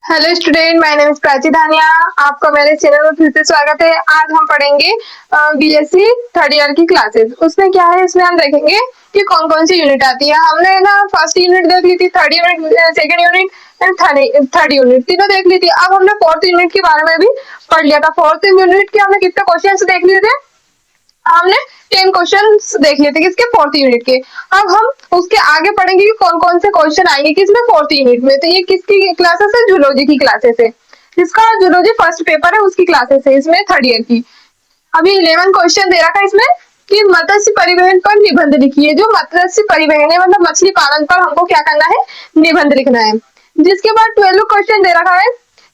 Hello student, my name is Prachi Dhania. आपका मेरे channel में फिर से स्वागत है। आज हम पढ़ेंगे बीएससी थर्ड ईयर की क्लासेस। उसमें क्या है, इसमें हम देखेंगे कि कौन कौन सी यूनिट आती है। हमने ना फर्स्ट यूनिट देख ली थी, third unit, second unit and third unit तीनों देख ली थी। अब हमने फोर्थ यूनिट के बारे में भी पढ़ लिया था। फोर्थ यूनिट के हमने कितने क्वेश्चन देख लिए थे, हमने 10 क्वेश्चंस देख लिए थे किसके, फोर्थ यूनिट के। अब हम उसके आगे पढ़ेंगे कि कौन कौन से क्वेश्चन आएंगे किसमें, फोर्थ यूनिट में। तो ये किसकी क्लासेस है, जूलॉजी की क्लासेस है। जिसका जूलॉजी फर्स्ट पेपर है उसकी क्लासेस है इसमें, थर्ड ईयर की। अभी 11 क्वेश्चन दे रखा है इसमें कि मत्स्य परिवहन पर निबंध लिखिए। जो मत्स्य परिवहन है मतलब मछली पालन पर हमको क्या करना है, निबंध लिखना है। जिसके बाद 12 क्वेश्चन दे रखा है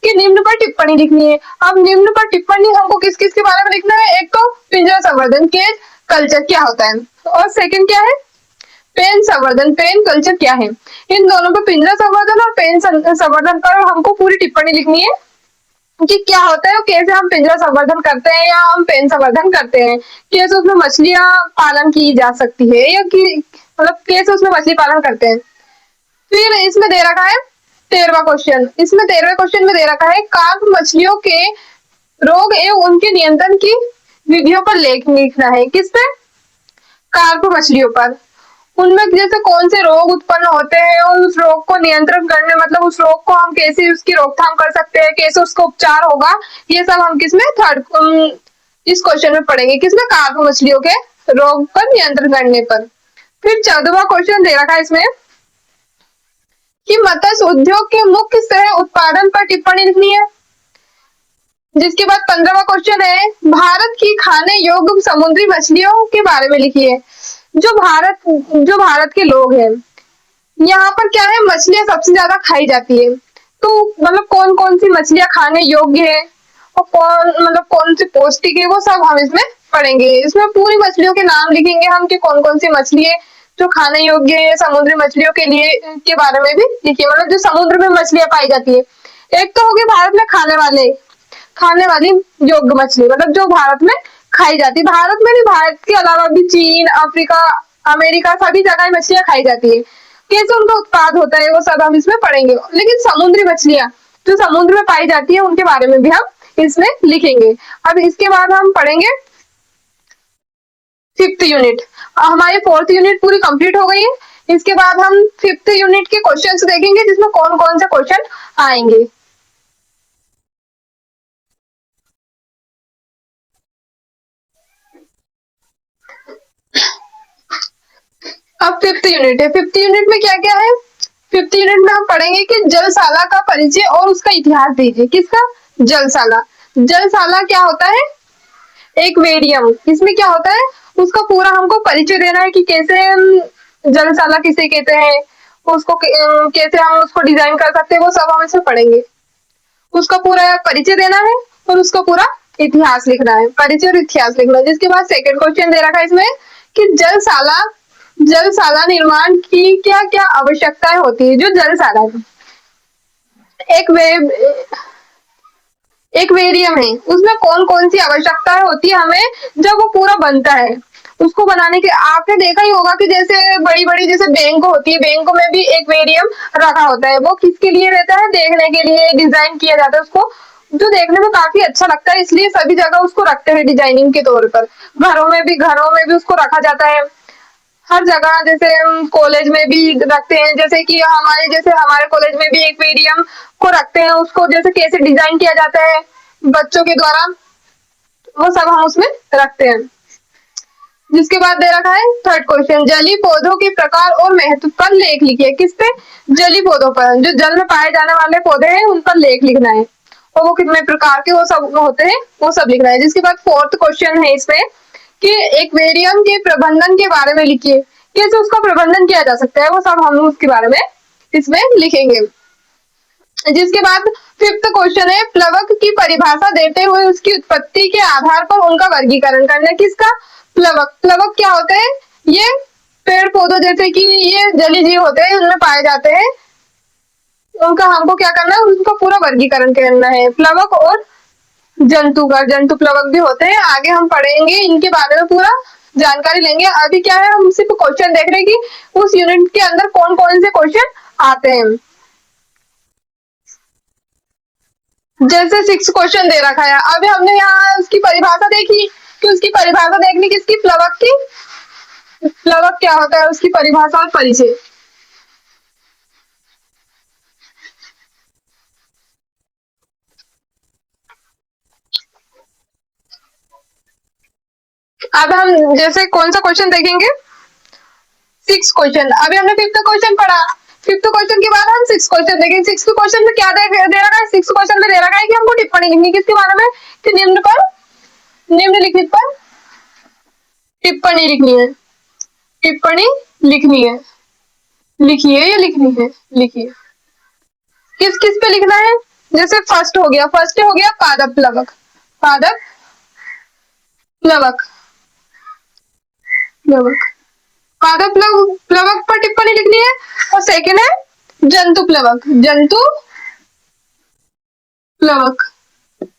कि निम्न पर टिप्पणी लिखनी है। अब निम्न पर टिप्पणी हमको किस किस के बारे में लिखना है, एक तो पिंजरा संवर्धन के कल्चर क्या होता है, और सेकंड क्या है, पेन संवर्धन, पेन कल्चर क्या है। इन दोनों पर, पिंजरा संवर्धन और पेन संवर्धन पर हमको पूरी टिप्पणी लिखनी है कि क्या होता है और कैसे हम पिंजरा संवर्धन करते हैं या हम पेन संवर्धन करते हैं, कैसे उसमें मछलियां पालन की जा सकती है या कि मतलब कैसे उसमें मछली पालन करते हैं। फिर इसमें दे रखा है 13वां क्वेश्चन। इसमें 13वें क्वेश्चन में दे रखा है कार्प मछलियों के रोग एवं उनके नियंत्रण की विधियों पर लेख लिखना है। किस पे, कार्प मछलियों पर। उनमें जैसे कौन से रोग उत्पन्न होते हैं और उस रोग को नियंत्रण करने, मतलब उस रोग को हम कैसे उसकी रोकथाम कर सकते हैं, कैसे उसका उपचार होगा, ये सब हम किसमें, थर्ड इस क्वेश्चन में पढ़ेंगे। किसमें, कार्प मछलियों के रोग पर नियंत्रण करने पर। फिर 14वां क्वेश्चन दे रखा है इसमें कि मत्स्य उद्योग के मुख्य सह उत्पादन पर टिप्पणी लिखनी है। जिसके बाद 15वां क्वेश्चन है भारत की खाने योग्य समुद्री मछलियों के बारे में लिखिए। जो भारत के लोग हैं, यहाँ पर क्या है, मछलियां सबसे ज्यादा खाई जाती है। तो मतलब कौन कौन सी मछलियां खाने योग्य है और कौन सी पौष्टिक है, वो सब हम इसमें पढ़ेंगे। इसमें पूरी मछलियों के नाम लिखेंगे हम कि कौन कौन सी मछली है जो खाने योग्य है। समुद्री मछलियों के लिए के बारे में भी लिखिए, मतलब जो समुद्र में मछलियां पाई जाती है। एक तो होगी भारत में खाने वाली योग्य मछली, मतलब जो भारत में खाई जाती है। भारत में भी, भारत के अलावा भी चीन, अफ्रीका, अमेरिका, सभी जगह मछलियां खाई जाती है। कैसे उनका उत्पाद होता है वो सब हम इसमें पढ़ेंगे। लेकिन समुद्री मछलियां जो समुद्र में पाई जाती है उनके बारे में भी हम इसमें लिखेंगे। अब इसके बाद हम पढ़ेंगे फिफ्थ यूनिट। हमारी फोर्थ यूनिट पूरी कंप्लीट हो गई है। इसके बाद हम फिफ्थ यूनिट के क्वेश्चंस देखेंगे जिसमें कौन कौन से क्वेश्चन आएंगे। अब फिफ्थ यूनिट है। फिफ्थ यूनिट में क्या क्या है, फिफ्थ यूनिट में हम पढ़ेंगे कि जलसाला का परिचय और उसका इतिहास दीजिए। किसका, जलसाला। जलसाला क्या होता है, एक वेरियम। इसमें क्या होता है, उसका पूरा हमको परिचय देना है कि कैसे जलसाला किसे कहते हैं, उसको कैसे हम उसको डिजाइन कर सकते हैं, वो सब हम इसमें पढ़ेंगे। उसका पूरा परिचय देना है और उसका पूरा इतिहास लिखना है, परिचय और इतिहास लिखना है। जिसके बाद सेकंड क्वेश्चन दे रखा है इसमें कि जलसाला निर्माण की क्या क्या आवश्यकताएं होती है। जो जलसाला है एक वे एक वेरियम है, उसमें कौन कौन सी आवश्यकताएं होती है हमें जब वो पूरा बनता है। उसको बनाने के आपने देखा ही होगा कि जैसे बड़ी बड़ी जैसे बैंक होती है, बैंक में भी एक वेरियम रखा होता है। वो किसके लिए रहता है, देखने के लिए डिजाइन किया जाता है उसको, जो देखने में काफी अच्छा लगता है, इसलिए सभी जगह उसको रखते हैं डिजाइनिंग के तौर पर। घरों में भी उसको रखा जाता है हर जगह। जैसे कॉलेज में भी रखते हैं, जैसे कि हमारे कॉलेज में भी एक मीडियम को रखते हैं, उसको जैसे कैसे डिजाइन किया जाता है बच्चों के द्वारा, वो सब हम उसमें रखते हैं। जिसके बाद दे रखा है थर्ड क्वेश्चन, जलीय पौधों के प्रकार और महत्व पर लेख लिखिए। किस पे, जलीय पौधों पर, जो जल में पाए जाने वाले पौधे हैं उन पर लेख लिखना है और वो कितने प्रकार के वो सब होते हैं वो सब लिखना है। जिसके बाद फोर्थ क्वेश्चन है इसमें कि एक्वेरियम के प्रबंधन के बारे में लिखिए। कैसे उसका प्रबंधन किया जा सकता है, वो सब हम उसके बारे में इसमें लिखेंगे। जिसके बाद फिफ्थ क्वेश्चन है प्लवक की परिभाषा देते हुए उसकी उत्पत्ति के आधार पर उनका वर्गीकरण करना। किसका, प्लवक। प्लवक क्या होते हैं, ये पेड़ पौधों जैसे कि ये जलीय जीव होते हैं, उनमें पाए जाते हैं। उनका हमको क्या करना है, उनका पूरा वर्गीकरण करना है। प्लवक और जंतु प्लवक भी होते हैं, आगे हम पढ़ेंगे इनके बारे में पूरा जानकारी लेंगे। अभी क्या है, हम सिर्फ क्वेश्चन देख रहे हैं कि उस यूनिट के अंदर कौन कौन से क्वेश्चन आते हैं। जैसे 6 क्वेश्चन दे रखा है, अभी हमने यहाँ उसकी परिभाषा देखी कि उसकी परिभाषा देखनी किसकी, प्लवक की। प्लवक क्या होता है, उसकी परिभाषा और परिचय। अब हम जैसे कौन सा क्वेश्चन देखेंगे, 6 क्वेश्चन। अभी हमने 5th क्वेश्चन पढ़ा, 5th क्वेश्चन के बाद हम 6 क्वेश्चन देखेंगे। 6th क्वेश्चन में क्या दे रखा है, 6 क्वेश्चन में दे रखा है कि हमको टिप्पणी लिखनी किसके बारे में, कि निम्नलिखित पर टिप्पणी लिखनी है। टिप्पणी लिखनी है, लिखिए या लिखनी है, लिखिए। किस किस पे लिखना है, जैसे फर्स्ट हो गया पादप प्लवक, पादप प्लवक, प्लवक, पादप प्लवक पर टिप्पणी लिखनी है। और सेकंड है जंतु प्लवक, जंतु प्लवक,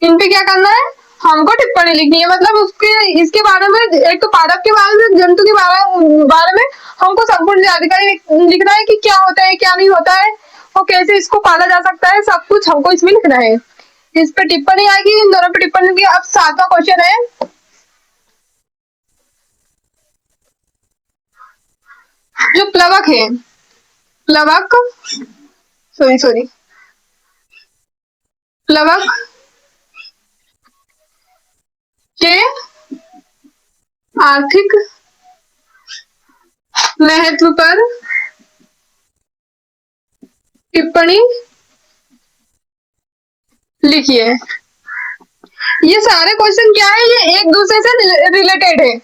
इन पे क्या करना है, हमको टिप्पणी लिखनी है। मतलब उसके इसके बारे में, एक तो पादप के बारे में, जंतु के बारे में हमको संपूर्ण जानकारी लिखना है कि क्या होता है क्या नहीं होता है और कैसे इसको पाला जा सकता है, सब कुछ हमको इसमें लिखना है। इस पे टिप्पणी आएगी, इन दोनों पे टिप्पणी की। अब 7वां क्वेश्चन है, जो प्लवक है, प्लवक सॉरी प्लवक के आर्थिक महत्व पर टिप्पणी लिखिए। ये सारे क्वेश्चन क्या है, ये एक दूसरे से रिलेटेड है।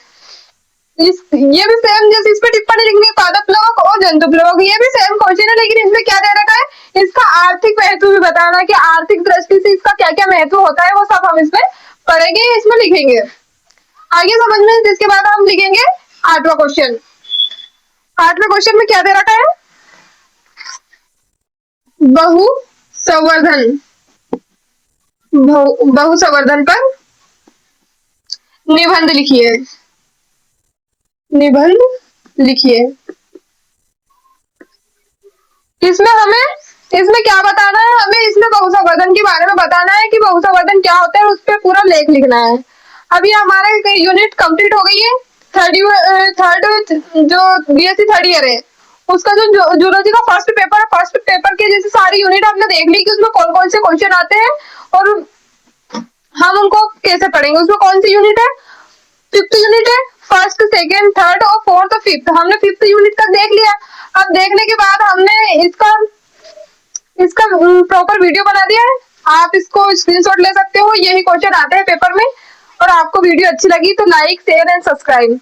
ये भी सेम, जैसे इस पे टिप्पणी लिखनी है पादप प्लवक और जंतु प्लवक, ये भी सेम क्वेश्चन है, लेकिन इसमें क्या दे रखा है, इसका आर्थिक महत्व भी बताना है कि आर्थिक दृष्टि से इसका क्या क्या महत्व होता है, वो सब हम इसमें पढ़ेंगे, इसमें लिखेंगे। आगे समझ में, इसके बाद हम लिखेंगे 8वां क्वेश्चन। 8वें क्वेश्चन में क्या दे रखा है, बहु संवर्धन, बहु संवर्धन पर निबंध लिखिए, निबंध लिखिए। इसमें क्या बताना है, हमें इसमें बहुसंवर्धन के बारे में बताना है कि बहुसंवर्धन क्या होता है, उस पर पूरा लेख लिखना है। अभी हमारे यूनिट कंप्लीट हो गई है। थर्ड जो बीएससी थर्ड ईयर है, उसका जो जूलॉजी का फर्स्ट पेपर है, फर्स्ट पेपर के जैसे सारी यूनिट हमने देख ली कि उसमें कौन कौन से क्वेश्चन आते हैं और हम उनको कैसे पढ़ेंगे। उसमें कौन सी यूनिट है, 5th यूनिट है, फर्स्ट सेकेंड थर्ड और 4th और 5th, हमने 5th यूनिट तक देख लिया। अब देखने के बाद हमने इसका प्रॉपर वीडियो बना दिया है, आप इसको स्क्रीनशॉट ले सकते हो। यही क्वेश्चन आते हैं पेपर में। और आपको वीडियो अच्छी लगी तो लाइक शेयर एंड सब्सक्राइब।